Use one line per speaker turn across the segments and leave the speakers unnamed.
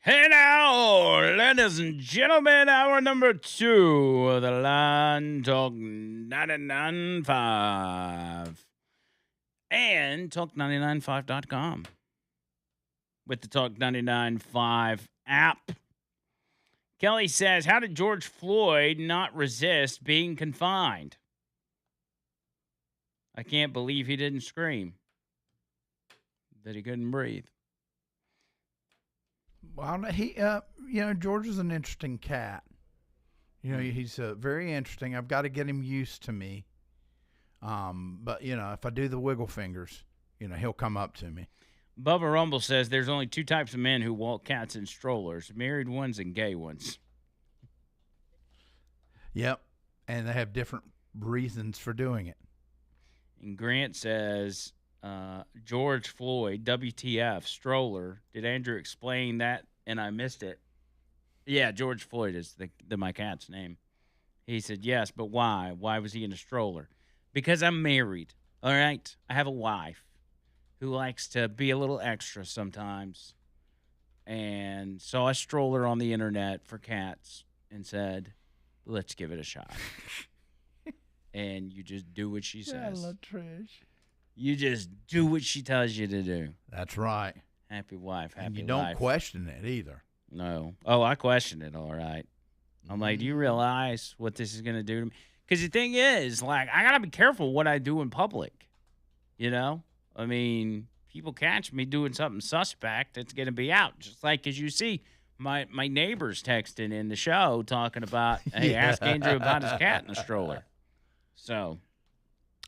Hey now, ladies and gentlemen, hour number 2 of the Line Talk 99.5 and Talk995.com with the Talk 99.5 app. Kelly says, how did George Floyd not resist being confined? I can't believe he didn't scream that he couldn't breathe.
Well, George is an interesting cat. He's very interesting. I've got to get him used to me. But if I do the wiggle fingers, he'll come up to me.
Bubba Rumble says there's only 2 types of men who walk cats in strollers, married ones and gay ones.
Yep, and they have different reasons for doing it.
And Grant says, George Floyd, WTF, stroller. Did Andrew explain that and I missed it? Yeah, George Floyd is my cat's name. He said, yes, but why? Why was he in a stroller? Because I'm married, all right? I have a wife who likes to be a little extra sometimes and saw a stroller on the internet for cats and said, let's give it a shot. And you just do what she says.
Yeah, Trish.
You just do what she tells you to do.
That's right.
Happy wife, happy
and you
life.
don't question it either.
No. Oh, I question it, all right. I'm like, do you realize what this is going to do to me? Because the thing is, like, I got to be careful what I do in public. I mean, people catch me doing something suspect, it's going to be out. Just like, as you see, my neighbor's texting in the show talking about, hey, ask Andrew about his cat in the stroller. So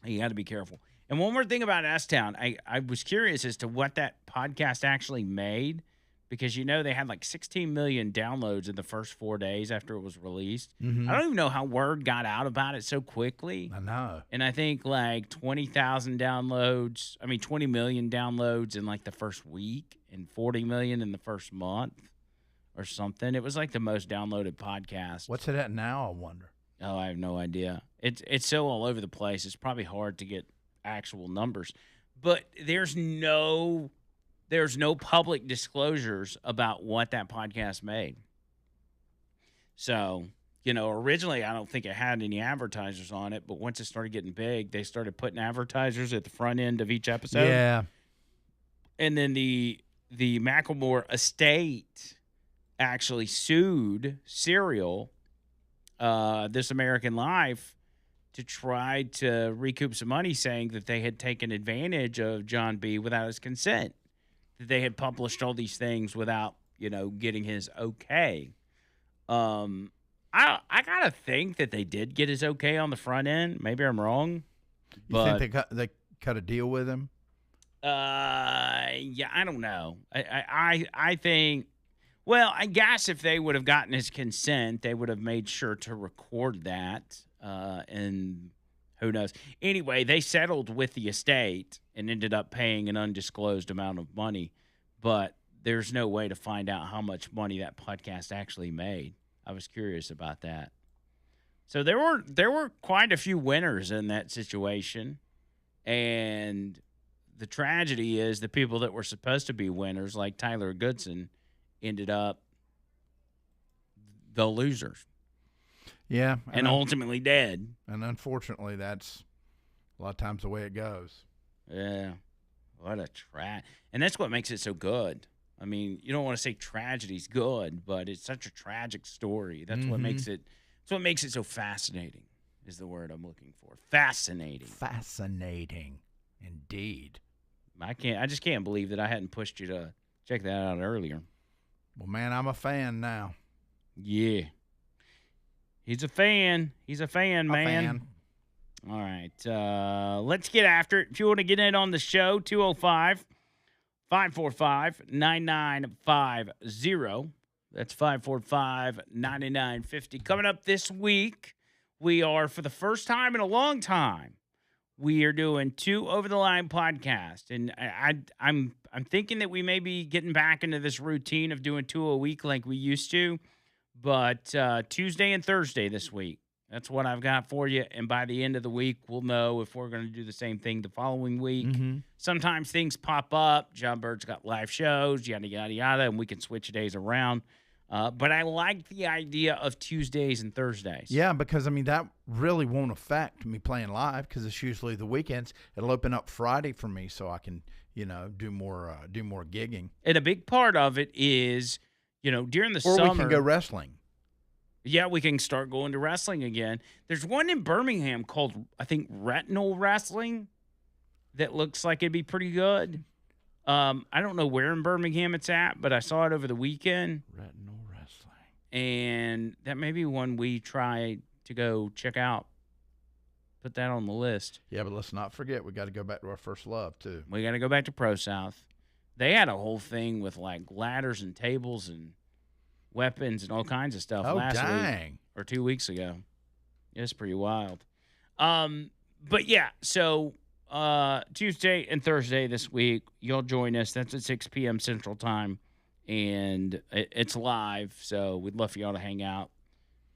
you got to be careful. And one more thing about S-Town, I was curious as to what that podcast actually made because, they had like 16 million downloads in the first 4 days after it was released.
Mm-hmm.
I don't even know how word got out about it so quickly.
I know.
And I think like 20 million downloads in like the first week and 40 million in the first month or something. It was like the most downloaded podcast.
What's it at now, I wonder?
Oh, I have no idea. It's so all over the place. It's probably hard to get actual numbers, but there's no public disclosures about what that podcast made. So, originally I don't think it had any advertisers on it, but once it started getting big, they started putting advertisers at the front end of each episode.
Yeah.
And then the Macklemore estate actually sued Serial, This American Life, to try to recoup some money, saying that they had taken advantage of John B. without his consent, that they had published all these things without, getting his okay. I gotta think that they did get his okay on the front end. Maybe I'm wrong.
You think they cut a deal with him?
Yeah, I don't know. I think. Well, I guess if they would have gotten his consent, they would have made sure to record that. And who knows? Anyway, they settled with the estate and ended up paying an undisclosed amount of money. But there's no way to find out how much money that podcast actually made. I was curious about that. So there were quite a few winners in that situation. And the tragedy is the people that were supposed to be winners, like Tyler Goodson, ended up the losers.
Yeah.
And ultimately dead.
And unfortunately, that's a lot of times the way it goes.
Yeah. What a and that's what makes it so good. I mean, you don't want to say tragedy's good, but it's such a tragic story. That's what makes it. That's what makes it so fascinating. Is the word I'm looking for. Fascinating.
Fascinating, indeed.
I just can't believe that I hadn't pushed you to check that out earlier.
Well, man, I'm a fan now.
Yeah. He's a fan. He's a fan, man. All right. Let's get after it. If you want to get in on the show, 205-545-9950. That's 545-9950. Coming up this week, we are, for the first time in a long time, we are doing 2 over-the-line podcasts. And I'm thinking that we may be getting back into this routine of doing 2 a week like we used to. But Tuesday and Thursday this week, That's what I've got for you. And by the end of the week, we'll know if we're going to do the same thing the following week.
Mm-hmm.
Sometimes things pop up. John Bird's got live shows, yada, yada, yada, and we can switch days around. But I like the idea of Tuesdays and Thursdays.
Yeah, because, I mean, that really won't affect me playing live because it's usually the weekends. It'll open up Friday for me so I can, do more gigging.
And a big part of it is, during the
Or
summer.
we can go wrestling.
Yeah, we can start going to wrestling again. There's one in Birmingham called, I think, Retinal Wrestling that looks like it'd be pretty good. I don't know where in Birmingham it's at, but I saw it over the weekend.
Retinal Wrestling.
And that may be one we try to go check out. Put that on the list.
Yeah, but let's not forget, we got to go back to our first love, too.
We got to go back to Pro South. They had a whole thing with, like, ladders and tables and weapons and all kinds of stuff last week or 2 weeks ago. It's pretty wild. But yeah, so Tuesday and Thursday this week, you'll join us. That's at 6 p.m. Central Time, and it's live. So we'd love for y'all to hang out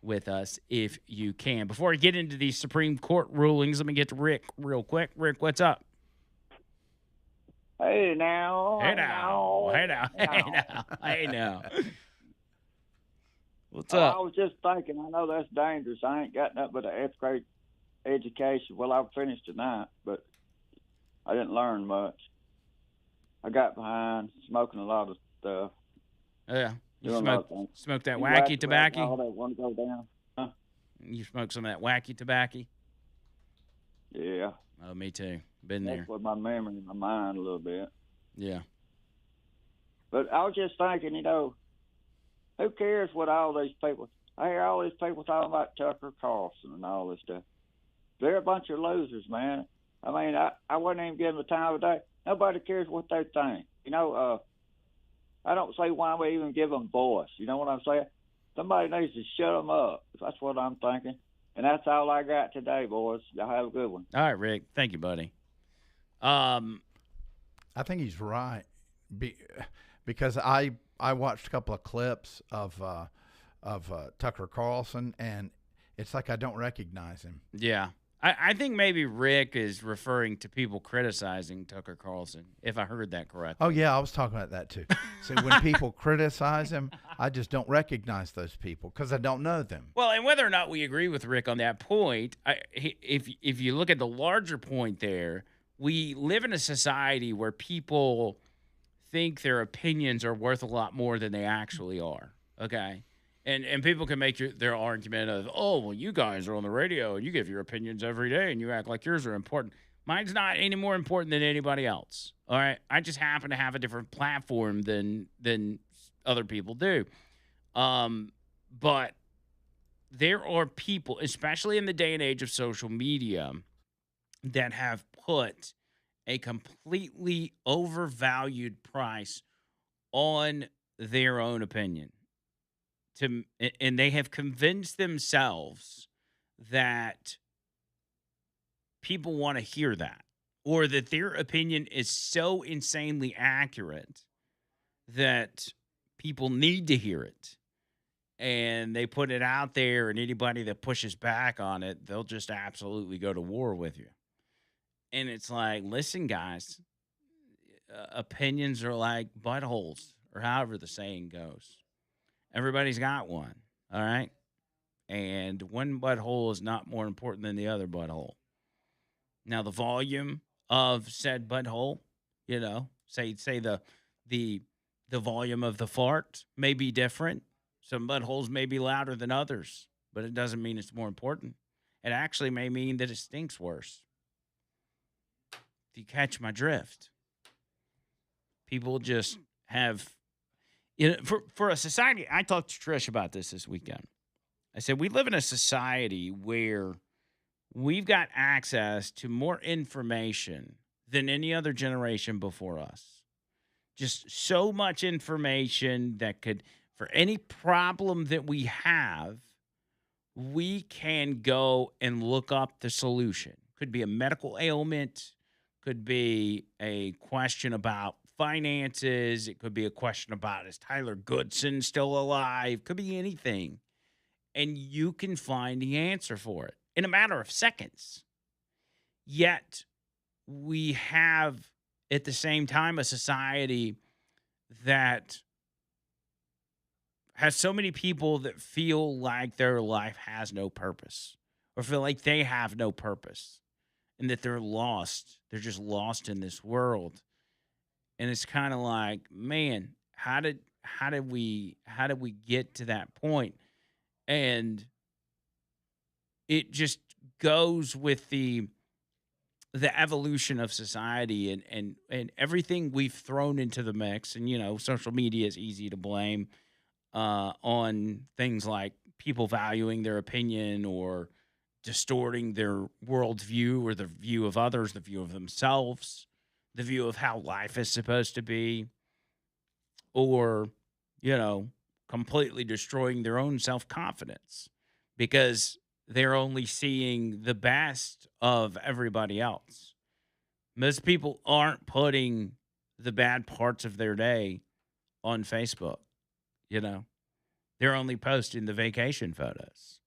with us if you can. Before I get into these Supreme Court rulings, let me get to Rick real quick. Rick, what's up?
Hey now.
What's up?
I was just thinking, I know that's dangerous. I ain't got nothing but an 8th grade education. Well, I finished tonight, but I didn't learn much. I got behind smoking a lot of stuff.
Yeah. You smoke that
You
wacky
wax
tobacco?
all that want to go down. Huh?
You smoke some of that wacky tobacco?
Yeah.
Oh, me too. Been there.
That's what my memory in my mind a little bit.
Yeah.
But I was just thinking, who cares what all these people? I hear all these people talking about Tucker Carlson and all this stuff. They're a bunch of losers, man. I mean, I wouldn't even give them the time of day. Nobody cares what they think. I don't say why we even give them voice. You know what I'm saying? Somebody needs to shut them up. That's what I'm thinking. And that's all I got today, boys. Y'all have a good one.
All right, Rick. Thank you, buddy.
I think he's right because I watched a couple of clips of Tucker Carlson, and it's like I don't recognize him.
Yeah. I think maybe Rick is referring to people criticizing Tucker Carlson, if I heard that correctly.
Oh, yeah, I was talking about that, too. So when people criticize him, I just don't recognize those people because I don't know them.
Well, and whether or not we agree with Rick on that point, if you look at the larger point there, we live in a society where people think their opinions are worth a lot more than they actually are, okay? And people can make their argument of, oh, well, you guys are on the radio and you give your opinions every day and you act like yours are important. Mine's not any more important than anybody else, all right? I just happen to have a different platform than other people do. But there are people, especially in the day and age of social media, that have put a completely overvalued price on their own opinion. And they have convinced themselves that people want to hear that, or that their opinion is so insanely accurate that people need to hear it. And they put it out there, and anybody that pushes back on it, they'll just absolutely go to war with you. And it's like, listen, guys, opinions are like buttholes, or however the saying goes. Everybody's got one, all right? And one butthole is not more important than the other butthole. Now, the volume of said butthole, say the volume of the fart may be different. Some buttholes may be louder than others, but it doesn't mean it's more important. It actually may mean that it stinks worse. If you catch my drift, people just have... for a society, I talked to Trish about this weekend. I said, we live in a society where we've got access to more information than any other generation before us. Just so much information that could, for any problem that we have, we can go and look up the solution. Could be a medical ailment, could be a question about finances. It could be a question about, is Tyler Goodson still alive? Could be anything. and you can find the answer for it in a matter of seconds. Yet we have at the same time a society that has so many people that feel like their life has no purpose or feel like they have no purpose and that they're lost. They're just lost in this world. And it's kind of like, man, how did we get to that point? And it just goes with the evolution of society and everything we've thrown into the mix. And social media is easy to blame on things like people valuing their opinion or distorting their worldview or the view of others, the view of themselves, the view of how life is supposed to be, or, you know, completely destroying their own self confidence because they're only seeing the best of everybody else. Most people aren't putting the bad parts of their day on Facebook, you know. They're only posting the vacation photos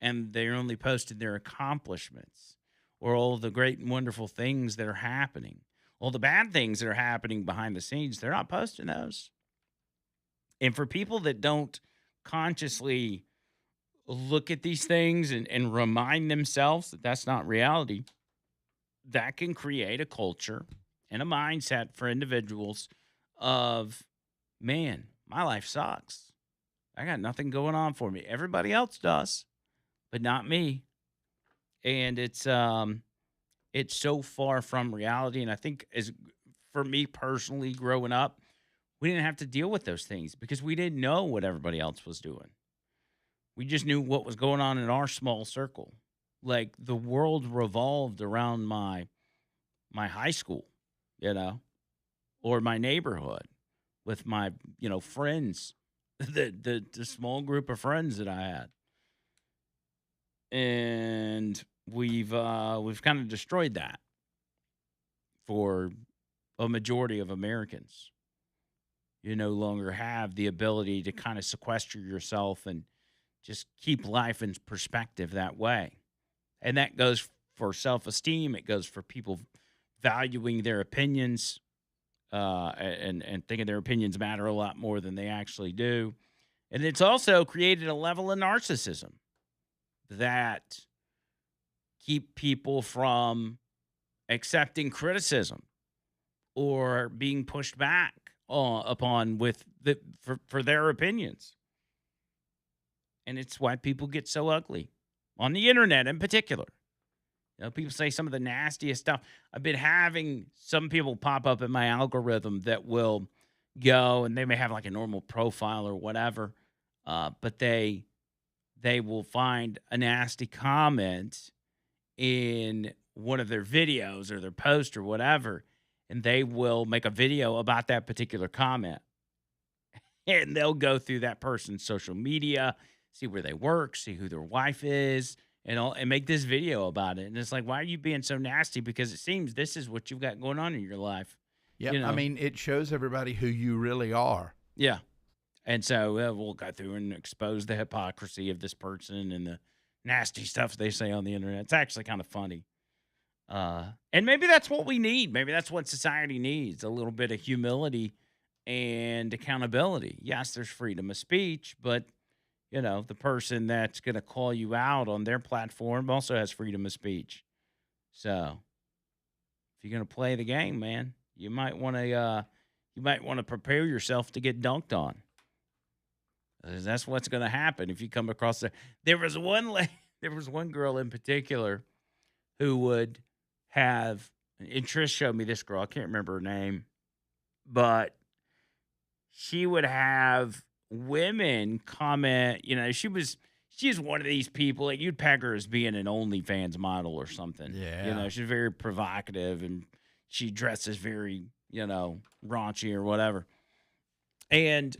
and they're only posting their accomplishments or all the great and wonderful things that are happening. All the bad things that are happening behind the scenes, they're not posting those. And for people that don't consciously look at these things and remind themselves that that's not reality, that can create a culture and a mindset for individuals of, man, my life sucks. I got nothing going on for me. Everybody else does, but not me. And it's so far from reality. And I think as for me personally growing up, we didn't have to deal with those things because we didn't know what everybody else was doing. We just knew what was going on in our small circle. Like the world revolved around my high school, you know, or my neighborhood with my, friends, the small group of friends that I had. And we've kind of destroyed that for a majority of Americans. You no longer have the ability to kind of sequester yourself and just keep life in perspective that way. And that goes for self-esteem. It goes for people valuing their opinions and thinking their opinions matter a lot more than they actually do. And it's also created a level of narcissism that keep people from accepting criticism or being pushed back upon for their opinions. And it's why people get so ugly on the internet in particular. People say some of the nastiest stuff. I've been having some people pop up in my algorithm that will go and they may have like a normal profile or whatever, but they will find a nasty comment in one of their videos or their post or whatever, and they will make a video about that particular comment. And they'll go through that person's social media, see where they work, see who their wife is, and make this video about it. And it's like, why are you being so nasty? Because it seems this is what you've got going on in your life.
Yeah, I mean, it shows everybody who you really are.
Yeah. And so we'll go through and expose the hypocrisy of this person and the nasty stuff they say on the internet. It's actually kind of funny. And maybe that's what we need. Maybe that's what society needs, a little bit of humility and accountability. Yes, there's freedom of speech, but, the person that's going to call you out on their platform also has freedom of speech. So if you're going to play the game, man, you might want to prepare yourself to get dunked on. That's what's going to happen if you come across there. There was one girl in particular who would have, and Trish showed me this girl. I can't remember her name, but she would have women comment. She's one of these people like you'd peg her as being an OnlyFans model or something.
Yeah,
she's very provocative and she dresses very, raunchy or whatever, and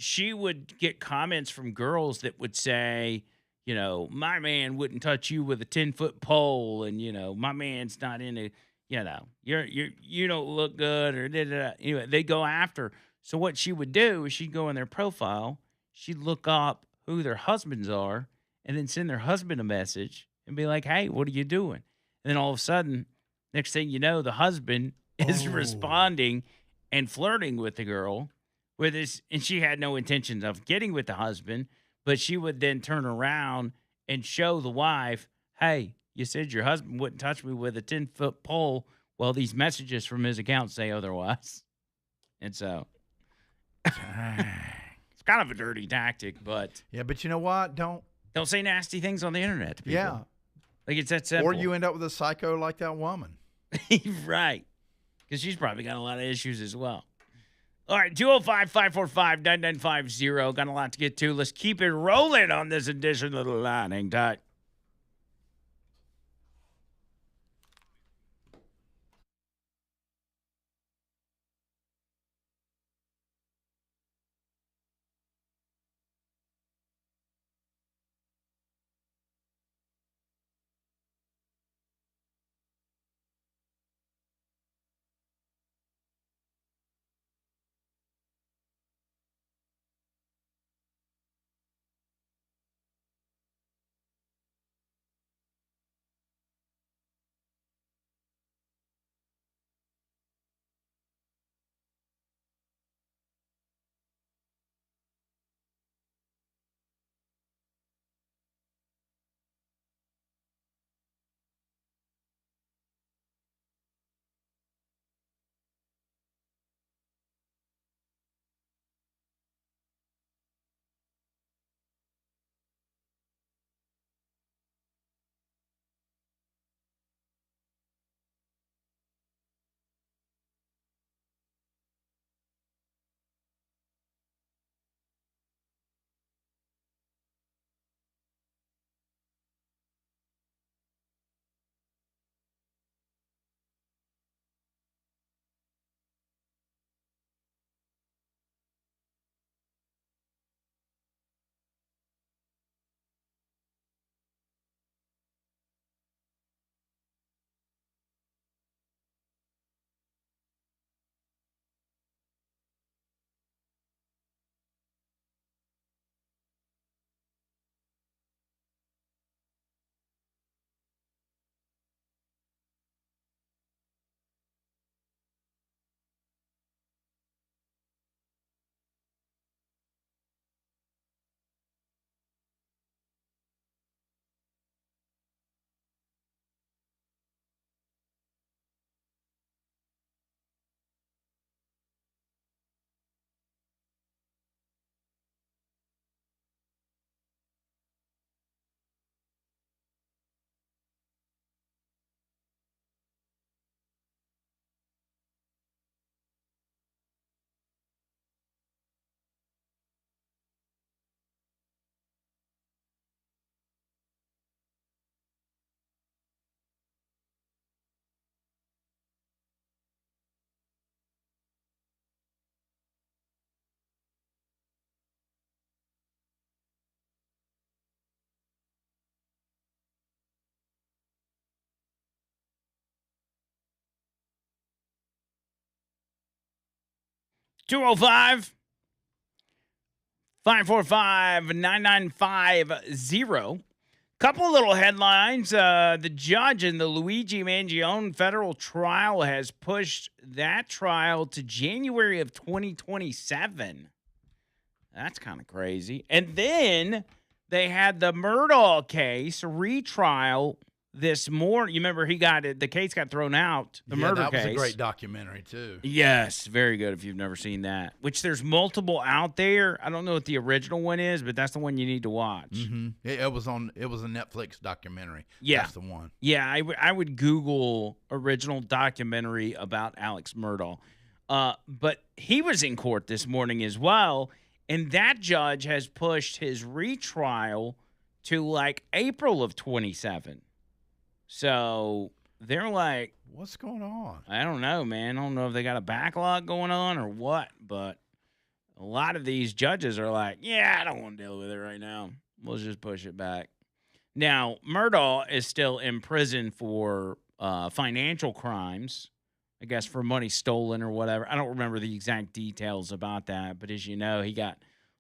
she would get comments from girls that would say, my man wouldn't touch you with a 10-foot pole. And, my man's not into, you don't look good or da-da-da. Anyway, they go after. So what she would do is she'd go in their profile. She'd look up who their husbands are and then send their husband a message and be like, hey, what are you doing? And then all of a sudden, next thing you know, the husband is responding and flirting with the girl with this, and she had no intentions of getting with the husband, but she would then turn around and show the wife, hey, you said your husband wouldn't touch me with a 10-foot pole. Well, these messages from his account say otherwise. And so it's kind of a dirty tactic, but
Yeah, but you know what? Don't
say nasty things on the internet to people.
Yeah.
Like, it's that simple.
Or you end up with a psycho like that woman.
Right. Because she's probably got a lot of issues as well. All right, 205-545-9950. Got a lot to get to. Let's keep it rolling on this edition of the line. Hang tight. Two zero 545-9950. Couple little headlines. The judge in the Luigi Mangione federal trial has pushed that trial to January of 2027. That's kind of crazy. And then they had the Murdaugh case retrial this morning. You remember the case got thrown out, the murder case.
That was a great documentary, too.
Yes, very good if you've never seen that, which there's multiple out there. I don't know what the original one is, but that's the one you need to watch.
Mm-hmm. It was a Netflix documentary.
Yeah.
That's the one.
Yeah, I would Google original documentary about Alex Murdaugh. But he was in court this morning as well, and that judge has pushed his retrial to like April of 27. So they're like,
what's going on?
I don't know, man. I don't know if they got a backlog going on or what, but a lot of these judges are like, yeah, I don't want to deal with it right now. We'll just push it back. Now, Murdaugh is still in prison for financial crimes, I guess for money stolen or whatever. I don't remember the exact details about that, but as you know, he got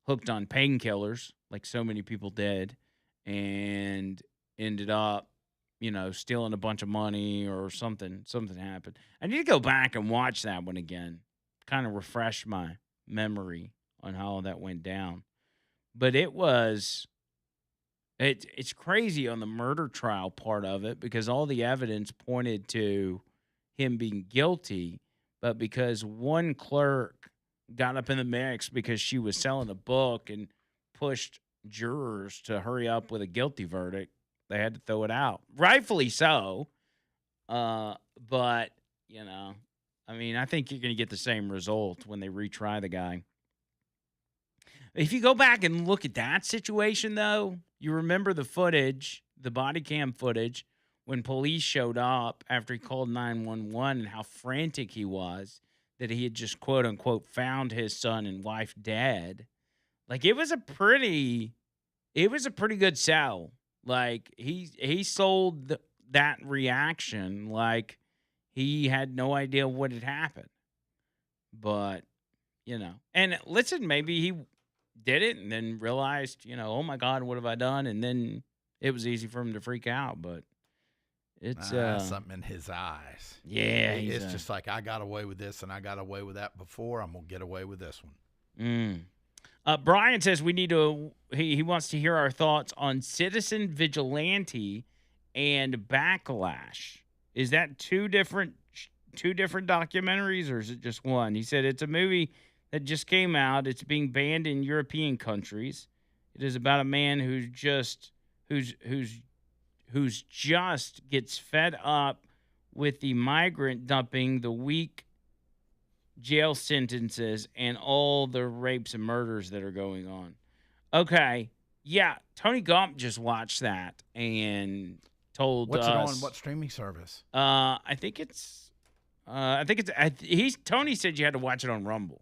hooked on painkillers, like so many people did, and ended up, stealing a bunch of money or something. Something happened. I need to go back and watch that one again, kind of refresh my memory on how that went down. But it's crazy on the murder trial part of it because all the evidence pointed to him being guilty, but because one clerk got up in the mix because she was selling a book and pushed jurors to hurry up with a guilty verdict, they had to throw it out. Rightfully so. But, I mean, I think you're going to get the same result when they retry the guy. If you go back and look at that situation, though, you remember the footage, the body cam footage, when police showed up after he called 911 and how frantic he was that he had just, quote unquote, found his son and wife dead. Like, it was a pretty good sell. Like, he sold that reaction like he had no idea what had happened. But, and listen, maybe he did it and then realized, oh my God, what have I done? And then it was easy for him to freak out, but it's
something in his eyes.
Yeah,
it's just like, I got away with this and I got away with that before. I'm gonna get away with this one.
Brian says we need to. He wants to hear our thoughts on Citizen Vigilante and Backlash. Is that two different documentaries, or is it just one? He said it's a movie that just came out. It's being banned in European countries. It is about a man who's just gets fed up with the migrant dumping, the weak jail sentences, and all the rapes and murders that are going on. Okay, yeah, Tony Gump just watched that and told
What's
us.
it on? What streaming service?
I think it's. Tony said you had to watch it on Rumble.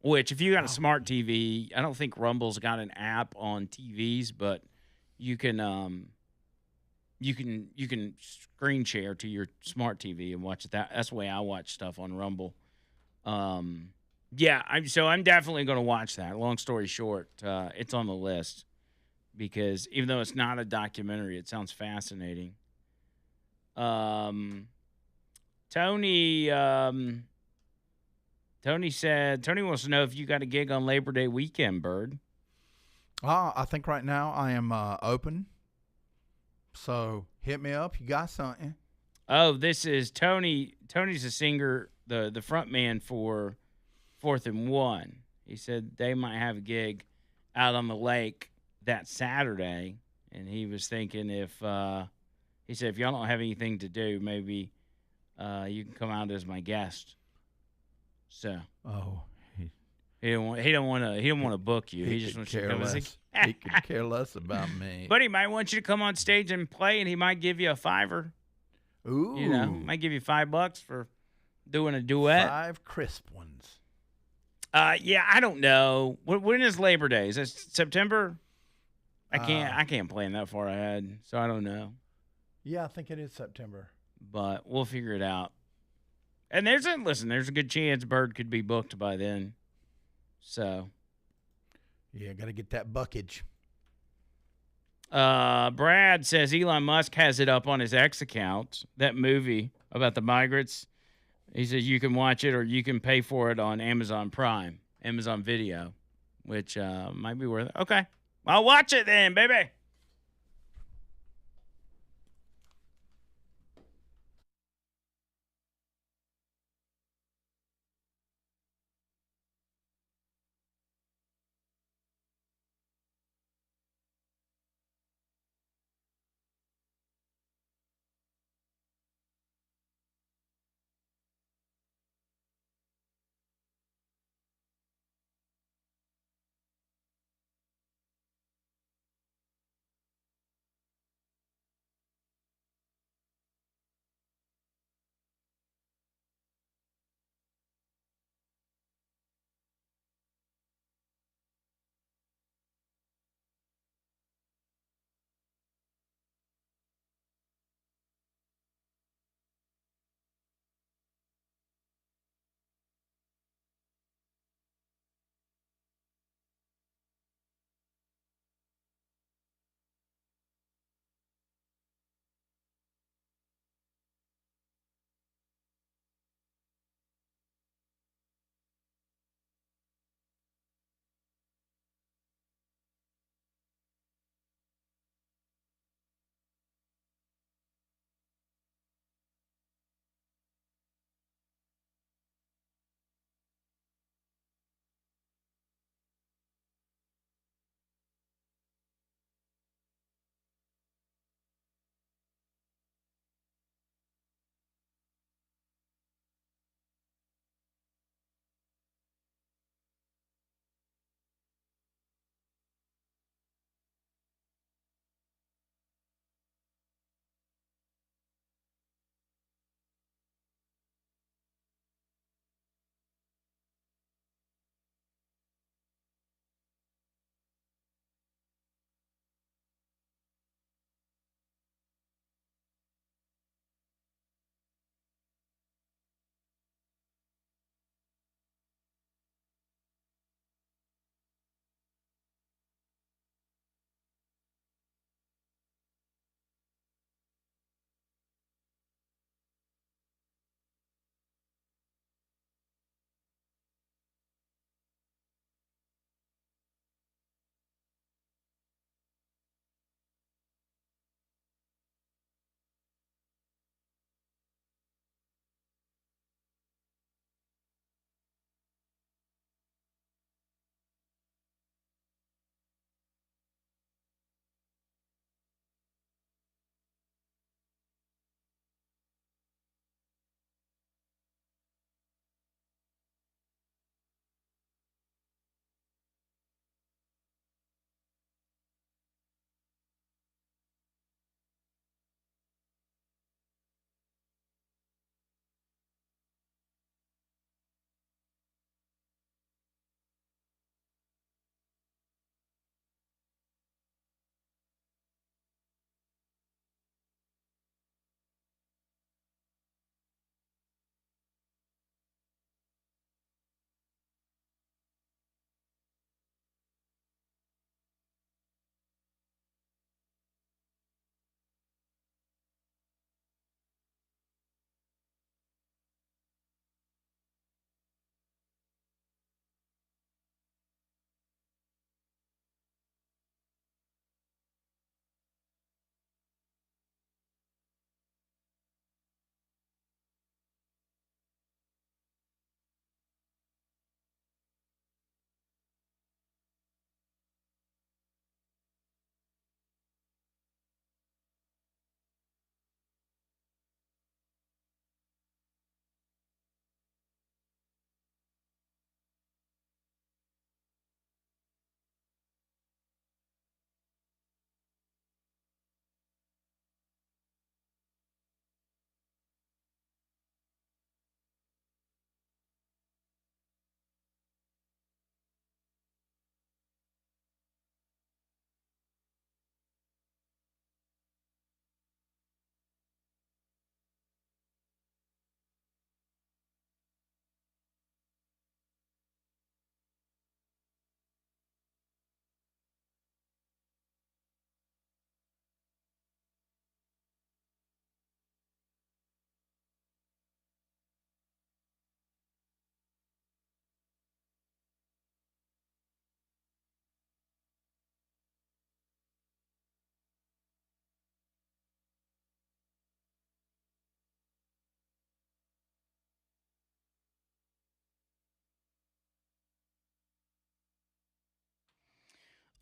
Which, if you got a smart TV, I don't think Rumble's got an app on TVs, but you can screen share to your smart TV and watch it. That's the way I watch stuff on Rumble. Yeah, I'm definitely going to watch that. Long story short, it's on the list because even though it's not a documentary, it sounds fascinating. Tony wants to know if you got a gig on Labor Day weekend, Bird.
I think right now I am open. So hit me up. You got something?
Oh, this is Tony. Tony's a singer, the front man for 4th and 1. He said they might have a gig out on the lake that Saturday, and he was thinking if he said if y'all don't have anything to do, maybe you can come out as my guest. So he don't want to book you. He just wants you to come and
he could care less about me.
But he might want you to come on stage and play, and he might give you a $5.
Ooh,
might give you $5 for doing a duet.
5 crisp ones.
Yeah, I don't know. When is Labor Day? Is it September? I can't plan that far ahead, so I don't know.
Yeah, I think it is September.
But we'll figure it out. And there's a good chance Bird could be booked by then. So.
Yeah, got to get that buckage.
Brad says Elon Musk has it up on his X account, that movie about the migrants. He says you can watch it or you can pay for it on Amazon Prime, Amazon Video, which might be worth it. Okay. I'll watch it then, baby.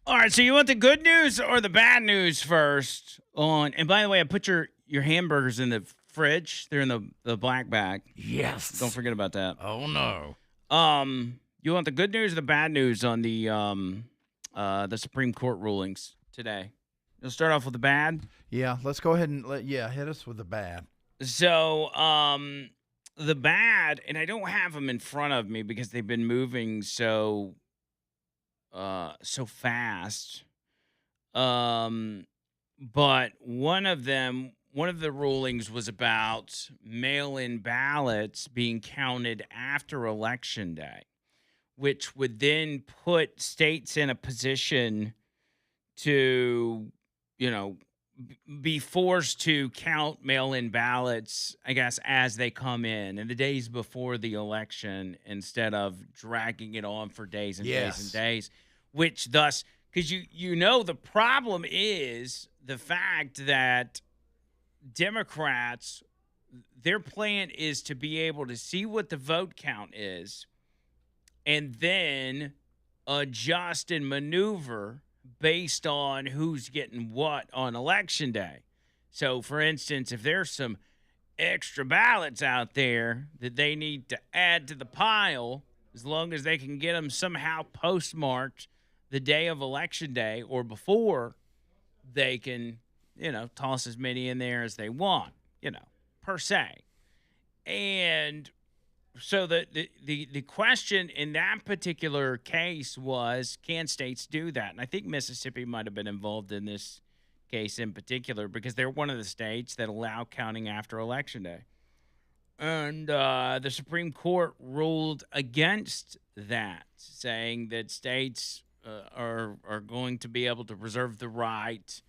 All right, so you want the good news or the bad news first? And by the way, I put your hamburgers in the fridge. They're in the black bag.
Yes.
Don't forget about that.
Oh no.
You want the good news or the bad news on the Supreme Court rulings today? You'll start off with the bad.
Yeah, let's go ahead and hit us with the bad.
So, the bad, and I don't have them in front of me because they've been moving so fast. But one of the rulings was about mail-in ballots being counted after Election Day, which would then put states in a position to, be forced to count mail-in ballots, I guess, as they come in the days before the election instead of dragging it on for days and days and days, which thus, because the problem is the fact that Democrats, their plan is to be able to see what the vote count is and then adjust and maneuver based on who's getting what on Election Day. So, for instance, if there's some extra ballots out there that they need to add to the pile, as long as they can get them somehow postmarked the day of Election Day or before, they can, toss as many in there as they want, per se. And so the question in that particular case was, can states do that? And I think Mississippi might have been involved in this case in particular because they're one of the states that allow counting after Election Day. And the Supreme Court ruled against that, saying that states are going to be able to preserve the right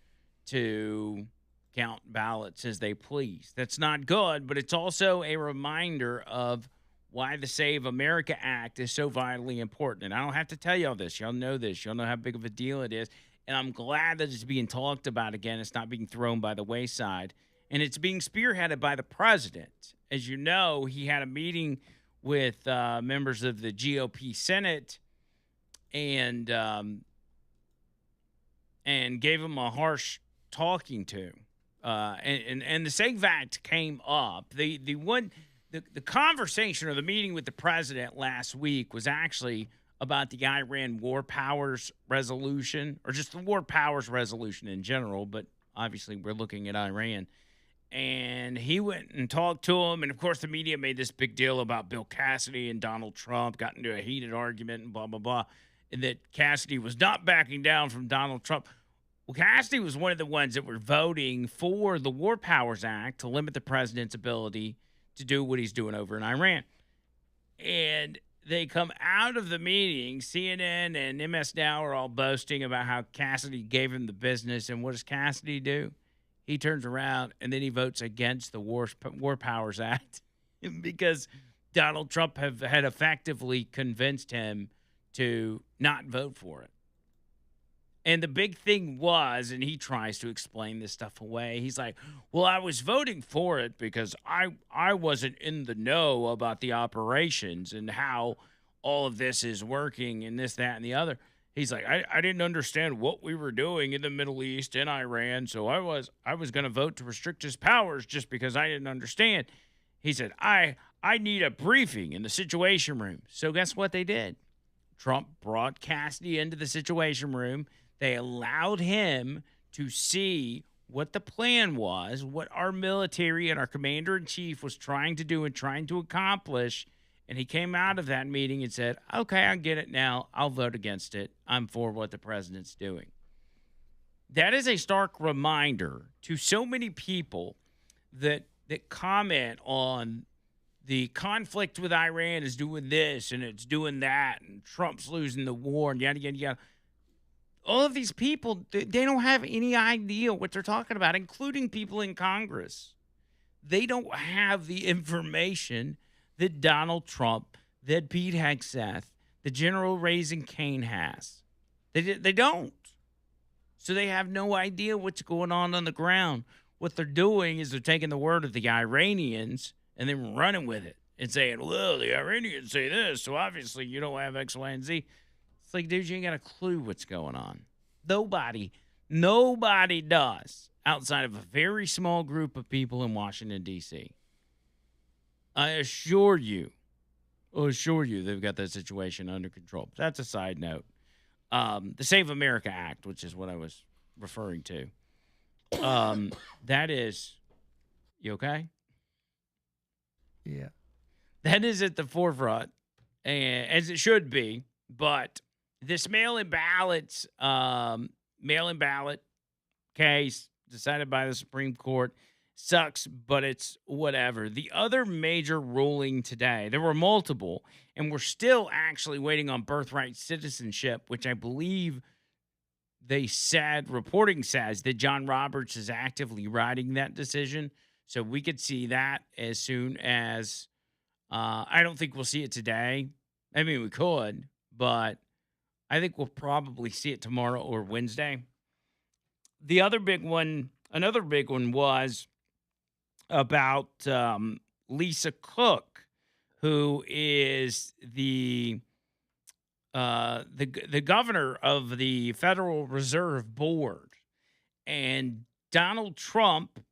to count ballots as they please. That's not good, but it's also a reminder of why the Save America Act is so vitally important. And I don't have to tell y'all this. Y'all know this. Y'all know how big of a deal it is. And I'm glad that it's being talked about again. It's not being thrown by the wayside. And it's being spearheaded by the president. As you know, he had a meeting with members of the GOP Senate and gave them a harsh talking to. And the SAVE Act came up. The conversation or the meeting with the president last week was actually about the Iran War Powers Resolution, or just the War Powers Resolution in general, but obviously we're looking at Iran. And he went and talked to him, and of course the media made this big deal about Bill Cassidy and Donald Trump, got into a heated argument and blah, blah, blah, and that Cassidy was not backing down from Donald Trump. Well, Cassidy was one of the ones that were voting for the War Powers Act to limit the president's ability to do what he's doing over in Iran. And they come out of the meeting, CNN and MS Now are all boasting about how Cassidy gave him the business. And what does Cassidy do? He turns around and then he votes against the War Powers Act because Donald Trump had effectively convinced him to not vote for it. And the big thing was, and he tries to explain this stuff away, he's like, well, I was voting for it because I wasn't in the know about the operations and how all of this is working and this, that, and the other. He's like, I didn't understand what we were doing in the Middle East and Iran, so I was going to vote to restrict his powers just because I didn't understand. He said, I need a briefing in the Situation Room. So guess what they did? Trump brought Cassidy into the Situation Room. They allowed him to see what the plan was, what our military and our commander-in-chief was trying to do and trying to accomplish. And he came out of that meeting and said, okay, I get it now. I'll vote against it. I'm for what the president's doing. That is a stark reminder to so many people that comment on the conflict with Iran is doing this and it's doing that and Trump's losing the war and yada, yada, yada. All of these people, they don't have any idea what they're talking about, including people in Congress. They don't have the information that Donald Trump, that Pete Hegseth, that General Raising Cane has. They don't. So they have no idea what's going on the ground. What they're doing is they're taking the word of the Iranians and then running with it and saying, well, the Iranians say this, so obviously you don't have X, Y, and Z. It's like, dude, you ain't got a clue what's going on. Nobody does outside of a very small group of people in Washington, D.C. I assure you, they've got that situation under control. But that's a side note. The Save America Act, which is what I was referring to. That is, you okay?
Yeah.
That is at the forefront, and as it should be. But this mail-in ballot case decided by the Supreme Court sucks, but it's whatever. The other major ruling today, there were multiple, and we're still actually waiting on birthright citizenship, which I believe reporting says that John Roberts is actively writing that decision. So we could see that as soon as, I don't think we'll see it today. I mean, we could, but I think we'll probably see it tomorrow or Wednesday. Another big one was about Lisa Cook, who is the governor of the Federal Reserve Board, and Donald Trump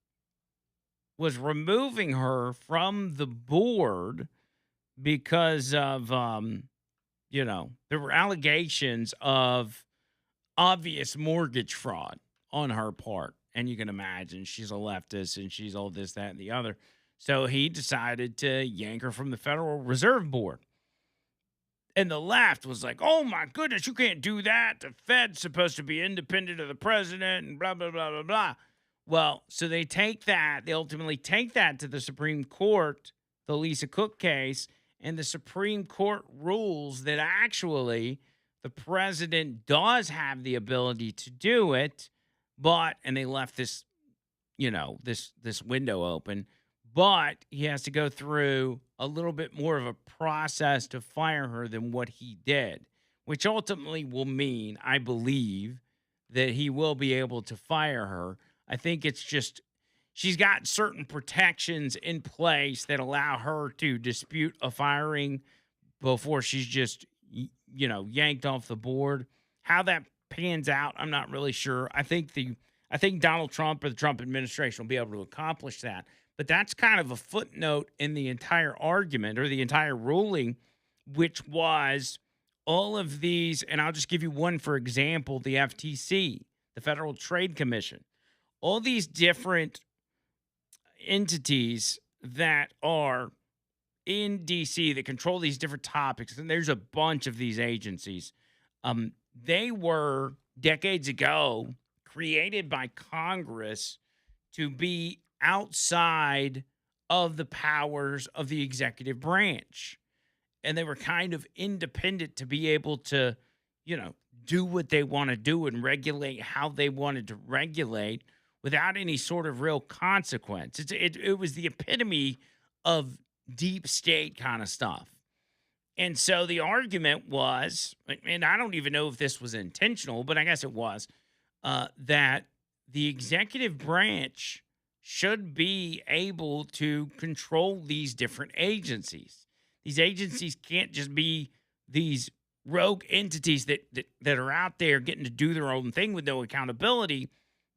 was removing her from the board because of there were allegations of obvious mortgage fraud on her part. And you can imagine she's a leftist and she's all this, that, and the other. So he decided to yank her from the Federal Reserve Board. And the left was like, oh, my goodness, you can't do that. The Fed's supposed to be independent of the president and blah, blah, blah, blah, blah. Well, so they ultimately take that to the Supreme Court, the Lisa Cook case, and the Supreme Court rules that actually the president does have the ability to do it, and they left this, this window open, but he has to go through a little bit more of a process to fire her than what he did, which ultimately will mean, I believe, that he will be able to fire her. I think it's just she's got certain protections in place that allow her to dispute a firing before she's just, yanked off the board. How that pans out, I'm not really sure. I think Donald Trump or the Trump administration will be able to accomplish that. But that's kind of a footnote in the entire argument or the entire ruling, which was all of these, and I'll just give you one for example, the FTC, the Federal Trade Commission. All these different entities that are in D.C. that control these different topics, and there's a bunch of these agencies. They were, decades ago, created by Congress to be outside of the powers of the executive branch. And they were kind of independent to be able to, do what they want to do and regulate how they wanted to regulate without any sort of real consequence. It was the epitome of deep state kind of stuff. And so the argument was, and I don't even know if this was intentional, but I guess it was, that the executive branch should be able to control these different agencies. These agencies can't just be these rogue entities that are out there getting to do their own thing with no accountability.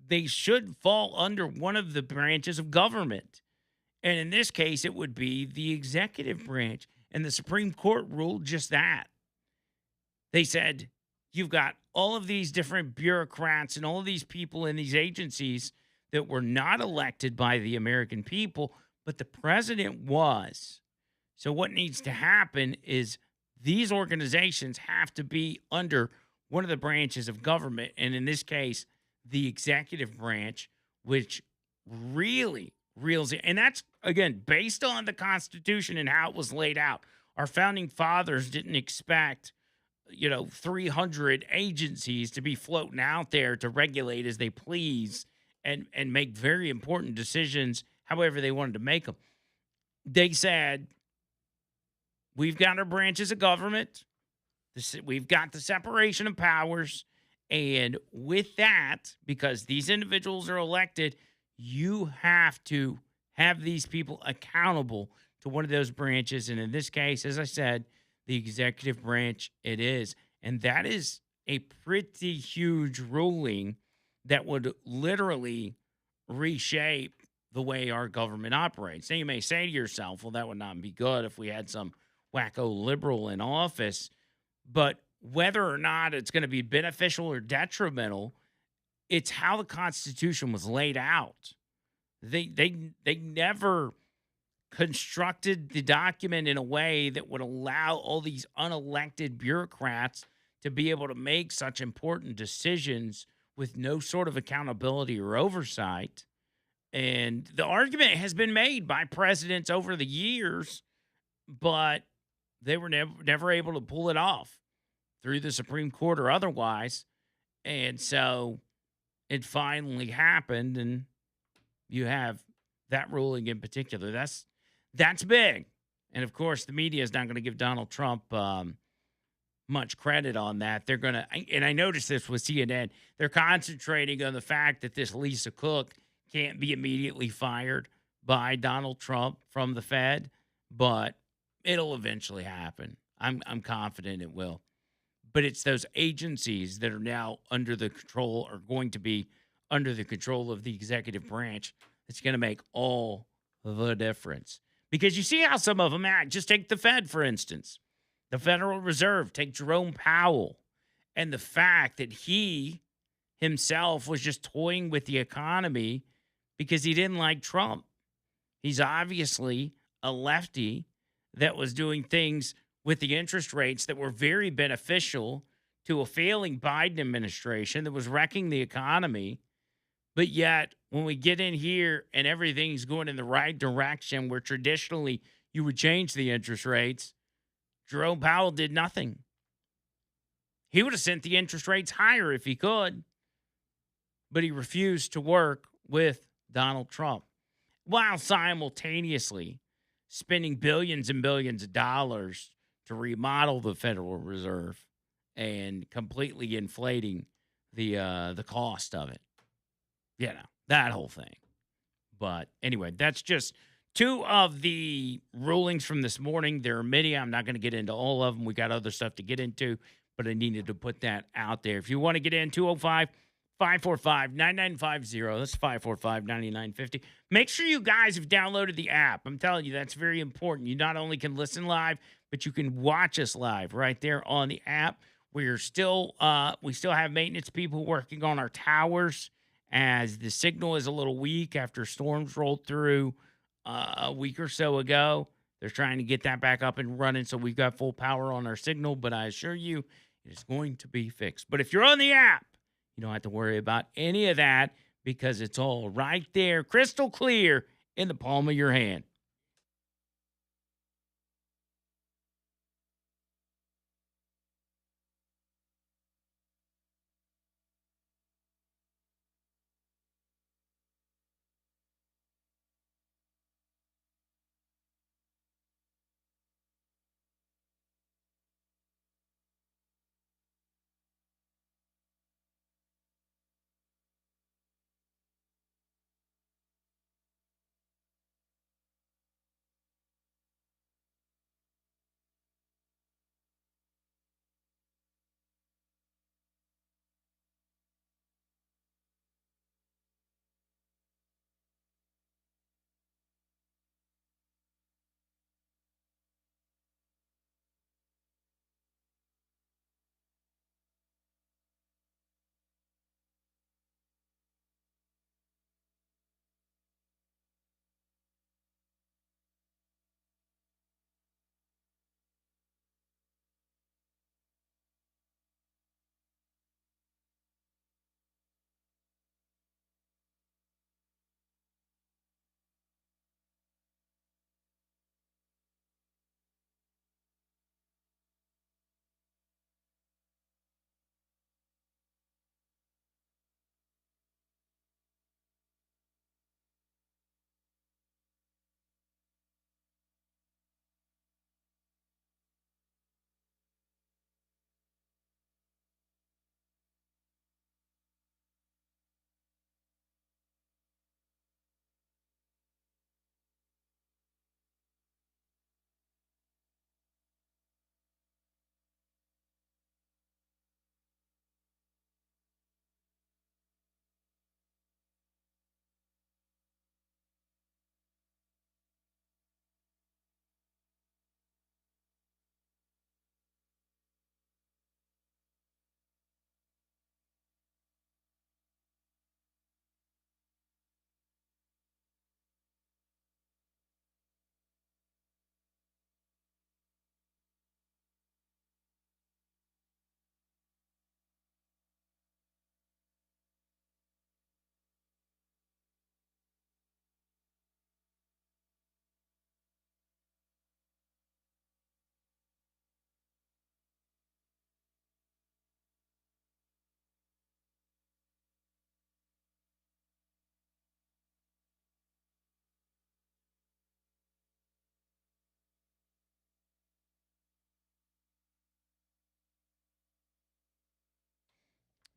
They should fall under one of the branches of government. And in this case, it would be the executive branch. And the Supreme Court ruled just that. They said, you've got all of these different bureaucrats and all of these people in these agencies that were not elected by the American people, but the president was. So what needs to happen is these organizations have to be under one of the branches of government. And in this case, the executive branch, which really reels it. And that's, again, based on the Constitution and how it was laid out. Our founding fathers didn't expect, 300 agencies to be floating out there to regulate as they please and make very important decisions however they wanted to make them. They said, we've got our branches of government. We've got the separation of powers. And with that, because these individuals are elected, you have to have these people accountable to one of those branches. And in this case, as I said, the executive branch it is. And that is a pretty huge ruling that would literally reshape the way our government operates. Now, you may say to yourself, well, that would not be good if we had some wacko liberal in office. But whether or not it's going to be beneficial or detrimental, it's how the Constitution was laid out. They never constructed the document in a way that would allow all these unelected bureaucrats to be able to make such important decisions with no sort of accountability or oversight. And the argument has been made by presidents over the years, but they were never able to pull it off through the Supreme Court or otherwise. And so it finally happened, and you have that ruling in particular. That's big. And of course, the media is not going to give Donald Trump much credit on that. They're going to, and I noticed this with CNN, they're concentrating on the fact that this Lisa Cook can't be immediately fired by Donald Trump from the Fed, but it'll eventually happen. I'm confident it will. But it's those agencies that are now under the control, or going to be under the control of the executive branch, that's going to make all the difference. Because you see how some of them act. Just take the Fed, for instance. The Federal Reserve, take Jerome Powell, and the fact that he himself was just toying with the economy because he didn't like Trump. He's obviously a lefty that was doing things with the interest rates that were very beneficial to a failing Biden administration that was wrecking the economy. But yet, when we get in here and everything's going in the right direction, where traditionally you would change the interest rates, Jerome Powell did nothing. He would have sent the interest rates higher if he could, but he refused to work with Donald Trump, while simultaneously spending billions and billions of dollars to remodel the Federal Reserve and completely inflating the cost of it. You know, that whole thing. But anyway, that's just two of the rulings from this morning. There are many. I'm not going to get into all of them. We got other stuff to get into, but I needed to put that out there. If you want to get in, 205-545-9950. That's 545-9950. Make sure you guys have downloaded the app. I'm telling you, that's very important. You not only can listen live, but you can watch us live right there on the app. We still have maintenance people working on our towers, as the signal is a little weak after storms rolled through a week or so ago. They're trying to get that back up and running, so we've got full power on our signal, but I assure you it is going to be fixed. But if you're on the app, you don't have to worry about any of that, because it's all right there, crystal clear, in the palm of your hand.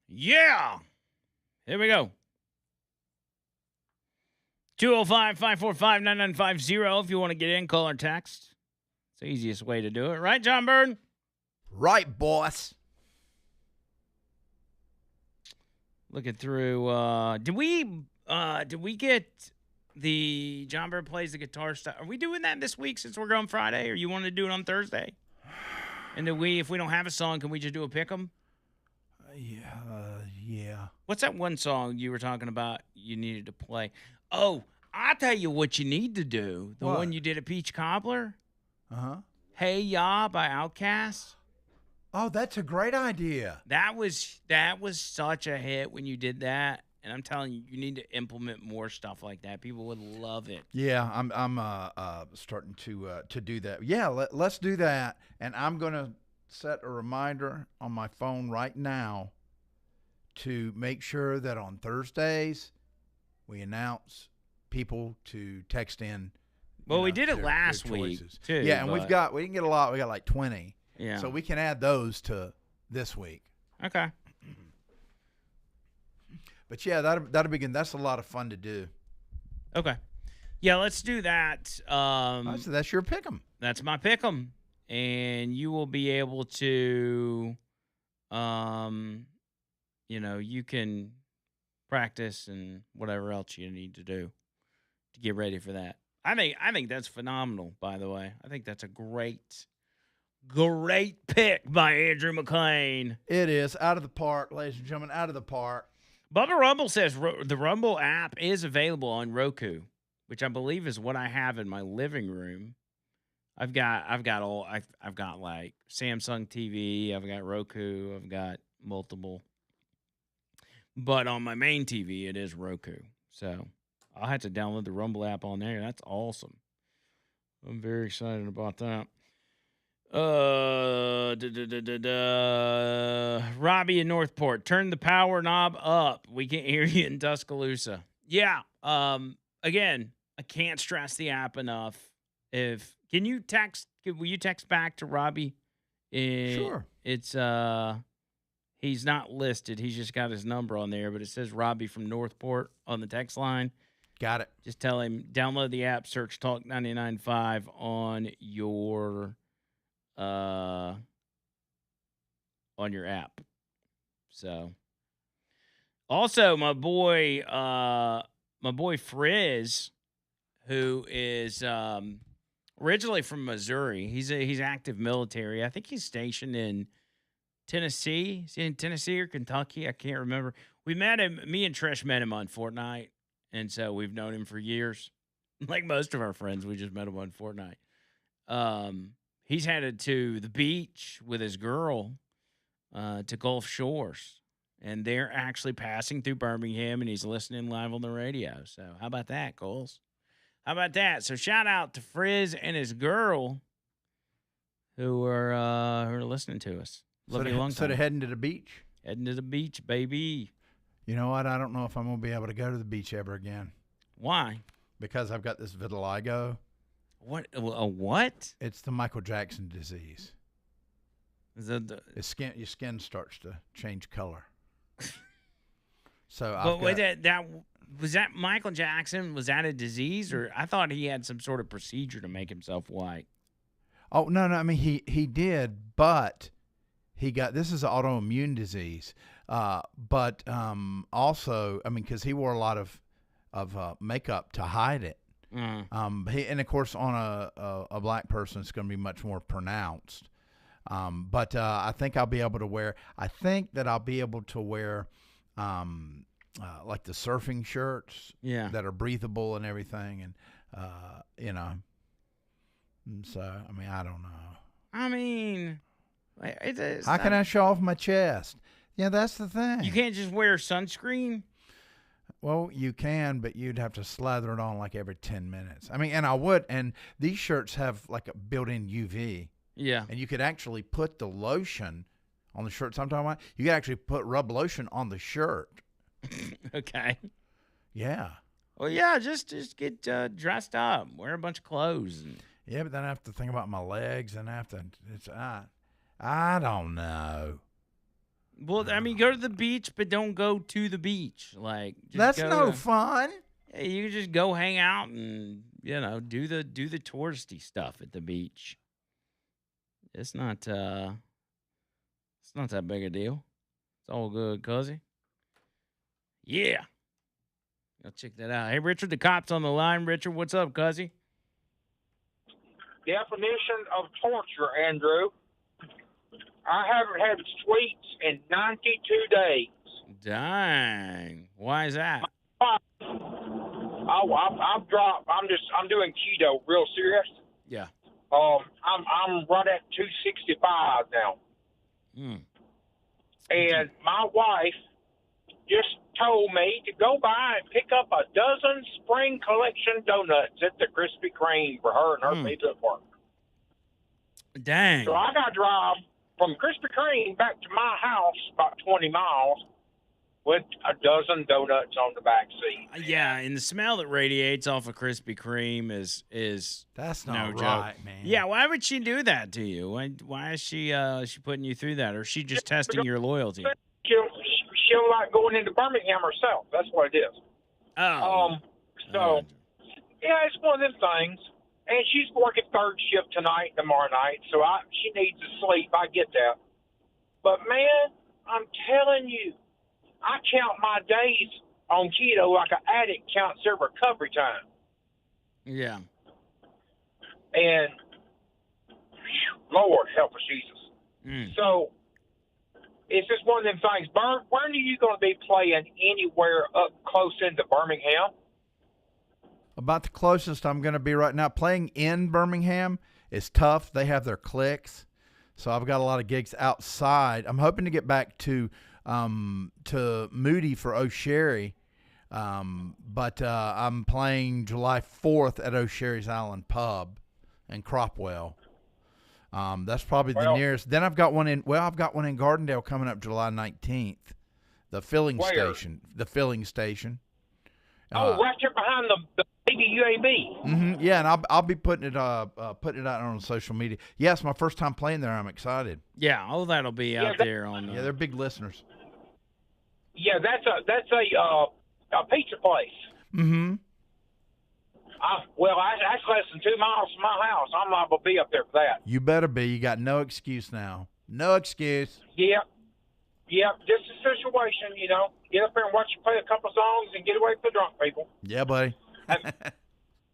Yeah. Here we go. 205-545-9950 if you want to get in, call or text. It's the easiest way to do it. Right, John Bird?
Right, boss.
Looking through, did we get the John Bird plays the guitar stuff? Are we doing that this week since we're going Friday, or you want to do it on Thursday? And then if we don't have a song, can we just do a pick 'em?
Yeah.
What's that one song you were talking about you needed to play? Oh, I'll tell you what you need to do. The
What?
one you did at Peach Cobbler.
Uh-huh.
Hey Ya by Outkast.
Oh, that's a great idea.
That was such a hit when you did that. And I'm telling you, you need to implement more stuff like that. People would love it.
Yeah, I'm starting to do that. Yeah, let's do that. And I'm gonna set a reminder on my phone right now to make sure that on Thursdays we announce people to text in.
Well, we did it
their
last week
choices.
too.
Yeah, and we
but-
didn't get a lot. We got like 20.
yeah.
So we can add those to this week.
Okay.
But yeah, that'll be good. That's a lot of fun to do.
Okay. Yeah, let's do that.
So that's your pick 'em.
That's my pick 'em, and you will be able to, you can practice and whatever else you need to do to get ready for that. I think that's phenomenal. By the way, I think that's a great pick by Andrew Mclain.
It is out of the park, ladies and gentlemen, out of the park.
Bubba Rumble says the Rumble app is available on Roku, which I believe is what I have in my living room. I've got like Samsung TV, I've got Roku, I've got multiple. But on my main TV, it is Roku. So I'll have to download the Rumble app on there. That's awesome. I'm very excited about that. Robbie in Northport, turn the power knob up. We can't hear you in Tuscaloosa. Yeah. Again, I can't stress the app enough. Will you text back to Robbie?
Sure.
It's he's not listed. He's just got his number on there, but it says Robbie from Northport on the text line.
Got it.
Just tell him download the app, search Talk 99.5 on your app. So also my boy Frizz, who is originally from Missouri. He's active military. I think he's stationed in Tennessee. Is he in Tennessee or Kentucky? I can't remember. We met him, me and Trish met him on Fortnite, and so we've known him for years. Like most of our friends, we just met him on Fortnite. He's headed to the beach with his girl to Gulf Shores, and they're actually passing through Birmingham, and he's listening live on the radio. So how about that, Coles? How about that? So shout out to Frizz and his girl who are listening to us. Love you a long time.
So they're heading to the beach?
Heading to the beach, baby.
You know what? I don't know if I'm going to be able to go to the beach ever again.
Why?
Because I've got this vitiligo.
What? A what?
It's the Michael Jackson disease.
Is that
Your skin starts to change color. So
but wait, was that Michael Jackson? Was that a disease, or I thought he had some sort of procedure to make himself white?
Oh no! I mean he did, but he got this is an autoimmune disease. But also, I mean, because he wore a lot of makeup to hide it. And of course, on a black person, it's going to be much more pronounced. But I think I'll be able to wear. I think that I'll be able to wear like the surfing shirts, that are breathable and everything, and And so I mean, I don't know.
I mean, it's
how can I show off my chest? Yeah, that's the thing.
You can't just wear sunscreen.
Well, you can, but you'd have to slather it on like every 10 minutes. I mean, and I would. And these shirts have like a built-in UV.
Yeah.
And you could actually put the lotion on the shirts I'm talking about. You could actually rub lotion on the shirt.
Okay.
Yeah.
Well, yeah, just get dressed up, wear a bunch of clothes.
Yeah, but then I have to think about my legs, and I don't know.
Well, I mean, go to the beach, but don't go to the beach. Like, just
That's
go
no
to-
fun.
Hey, you can just go hang out and do the touristy stuff at the beach. It's not that big a deal. It's all good, cuzzy. Yeah. I'll check that out. Hey, Richard, the cop's on the line. Richard, what's up, cuzzy?
Definition of torture, Andrew. I haven't had sweets in 92 days.
Dang. Why is that?
I'm doing keto, real serious.
Yeah.
I'm right at 265 now. And my wife just told me to go by and pick up a dozen spring collection donuts at the Krispy Kreme for her and her pizza park.
Dang.
So I got to drive from Krispy Kreme back to my house, about 20 miles, with a dozen donuts on the back seat.
Yeah, and the smell that radiates off of Krispy Kreme is
That's
no
not
joke.
right, man.
Yeah, why would she do that to you? Why is she putting you through that, or is she just testing your loyalty?
She'll like going into Birmingham herself. That's what it is.
Oh.
So, yeah, it's one of them things. And she's working third shift tonight, tomorrow night, so she needs to sleep. I get that. But, man, I'm telling you, I count my days on keto like an addict counts their recovery time.
Yeah.
And, Lord help us, Jesus. So, it's just one of them things. Bert, when are you going to be playing anywhere up close into Birmingham?
About the closest I'm going to be right now. Playing in Birmingham is tough. They have their cliques. So I've got a lot of gigs outside. I'm hoping to get back to Moody for O'Sherry. But I'm playing July 4th at O'Sherry's Island Pub in Cropwell. That's probably the nearest. Then I've got one in Gardendale coming up July 19th. The filling station. The filling station.
Right there behind the baby UAB.
Yeah, and I'll be putting it out on social media. Yeah, it's my first time playing there. I'm excited.
Yeah, all that'll be out there on.
Yeah, they're big listeners.
Yeah, that's a pizza place.
Mm-hmm.
That's less than 2 miles from my house. I'm liable to be up there for that.
You better be. You got no excuse now. No excuse.
Yep, just a situation, Get up there and watch you play a couple songs and get away from the drunk people.
Yeah, buddy.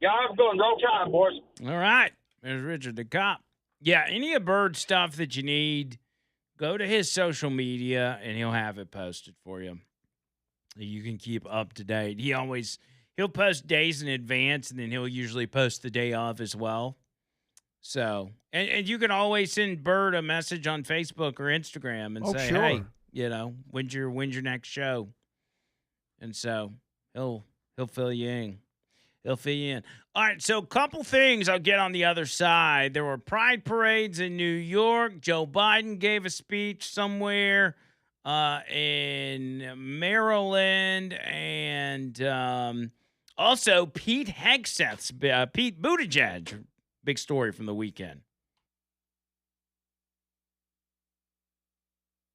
Yeah, I'm going roll time, boys.
All right. There's Richard the cop. Yeah, any of Bird's stuff that you need, go to his social media and he'll have it posted for you. You can keep up to date. He'll post days in advance, and then he'll usually post the day of as well. So, and you can always send Bird a message on Facebook or Instagram and say,
sure.
hey, when's your next show? And so he'll fill you in. He'll fill you in. All right, so a couple things I'll get on the other side. There were pride parades in New York. Joe Biden gave a speech somewhere in Maryland, and also Pete Hegseth's Pete Buttigieg. Big story from the weekend.